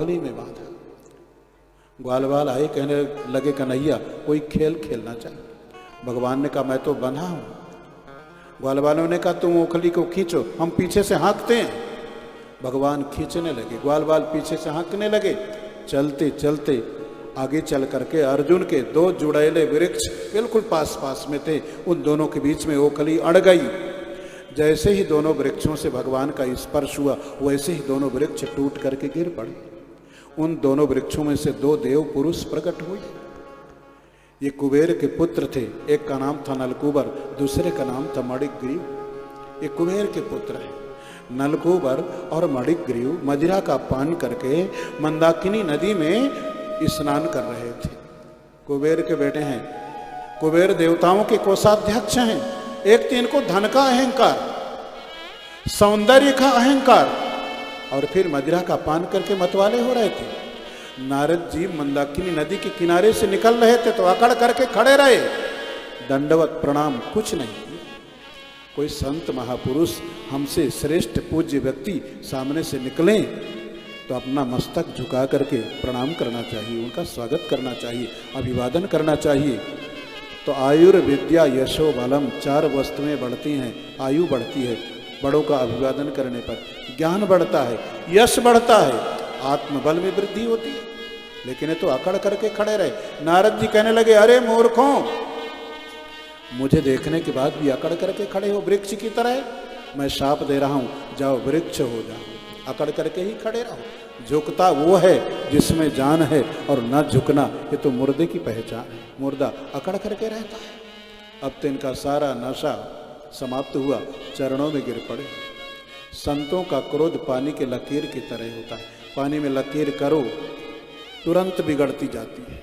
ओखली में बांधा। ग्वाल वाल आए, कहने लगे कन्हैया कोई खेल खेलना चाहिए। भगवान ने कहा मैं तो बंधा हूं। ग्वाल वालों ने कहा तुम ओखली को खींचो, हम पीछे से हाँकते हैं। भगवान खींचने लगे, ग्वाल वाल पीछे से हाँकने लगे। चलते चलते आगे चल करके अर्जुन के दो जुड़ैले वृक्ष बिल्कुल पास पास में थे, उन दोनों के बीच में ओखली अड़ गई। जैसे ही दोनों वृक्षों से भगवान का स्पर्श हुआ, वैसे ही दोनों वृक्ष टूट करके गिर पड़े। उन दोनों वृक्षों में से दो देव पुरुष प्रकट हुए। ये कुबेर के पुत्र थे, एक का नाम था नलकूबर, दूसरे का नाम था मणिग्रीव। ये कुबेर के पुत्र हैं। नलकूबर और मणिग्रीव मदिरा का पान करके मंदाकिनी नदी में स्नान कर रहे थे। कुबेर के बेटे हैं, कुबेर देवताओं के कोषाध्यक्ष हैं। एक तो इनको धन का अहंकार, सौंदर्य का अहंकार, और फिर मदिरा का पान करके मतवाले हो रहे थे। नारद जी मंदाकिनी नदी के किनारे से निकल रहे थे तो अकड़ करके खड़े रहे, दंडवत प्रणाम कुछ नहीं। कोई संत महापुरुष हमसे श्रेष्ठ पूज्य व्यक्ति सामने से निकलें तो अपना मस्तक झुका करके प्रणाम करना चाहिए, उनका स्वागत करना चाहिए, अभिवादन करना चाहिए। तो आयुर्विद्या यशो बलम, चार वस्तुएं बढ़ती हैं। आयु बढ़ती है बड़ों का अभिवादन करने पर, ज्ञान बढ़ता है, यश बढ़ता है, आत्मबल में वृद्धि होती है। लेकिन ये तो अकड़ करके खड़े रहे। नारद जी कहने लगे अरे मूर्खों, मुझे देखने के बाद भी अकड़ करके खड़े हो वृक्ष की तरह। मैं शाप दे रहा हूं, जाओ वृक्ष हो जाओ, अकड़ करके ही खड़े रहो। झुकता वो है जिसमें जान है, और न झुकना ये तो मुर्दे की पहचान है। मुर्दा अकड़ करके रहता है। अब तो इनका सारा नशा समाप्त हुआ, चरणों में गिर पड़े। संतों का क्रोध पानी के लकीर की तरह होता है, पानी में लकीर करो तुरंत बिगड़ती जाती है।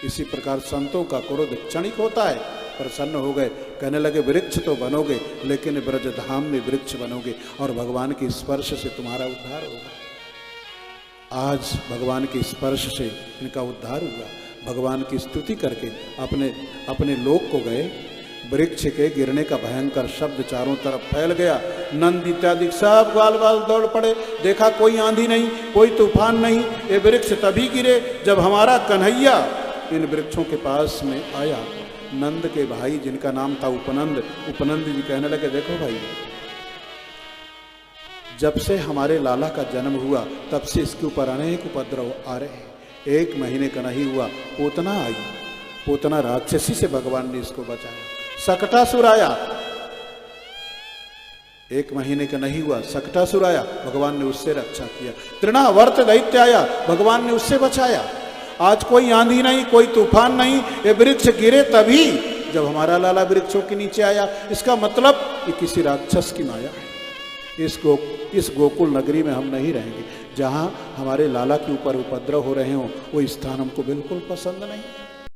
इसी प्रकार संतों का क्रोध क्षणिक होता है। प्रसन्न हो गए, कहने लगे वृक्ष तो बनोगे, लेकिन ब्रजधाम में वृक्ष बनोगे और भगवान के स्पर्श से तुम्हारा उद्धार होगा। आज भगवान के स्पर्श से इनका उद्धार हुआ। भगवान की स्तुति करके अपने लोक को गए। वृक्ष के गिरने का भयंकर शब्द चारों तरफ फैल गया। नंद इत्यादि सब ग्वाल वाल दौड़ पड़े। देखा कोई आंधी नहीं, कोई तूफान नहीं, ये वृक्ष तभी गिरे जब हमारा कन्हैया इन वृक्षों के पास में आया। नंद के भाई जिनका नाम था उपनंद, उपनंद जी कहने लगे देखो भाई, जब से हमारे लाला का जन्म हुआ तब से इसके ऊपर अनेक उपद्रव आ रहे हैं। 1 महीने का नहीं हुआ, पूतना आई, पूतना राक्षसी से भगवान ने इसको बचाया। सकटासुर आया, 1 महीने का नहीं हुआ, सकटासुर आया, भगवान ने उससे रक्षा किया। तृणावर्त दैत्य आया, भगवान ने उससे बचाया। आज कोई आंधी नहीं, कोई तूफान नहीं, ये वृक्ष गिरे तभी जब हमारा लाला वृक्षों के नीचे आया। इसका मतलब ये किसी राक्षस की माया है। इस गोकुल नगरी में हम नहीं रहेंगे। जहाँ हमारे लाला के ऊपर उपद्रव हो रहे हों वो स्थान हमको बिल्कुल पसंद नहीं।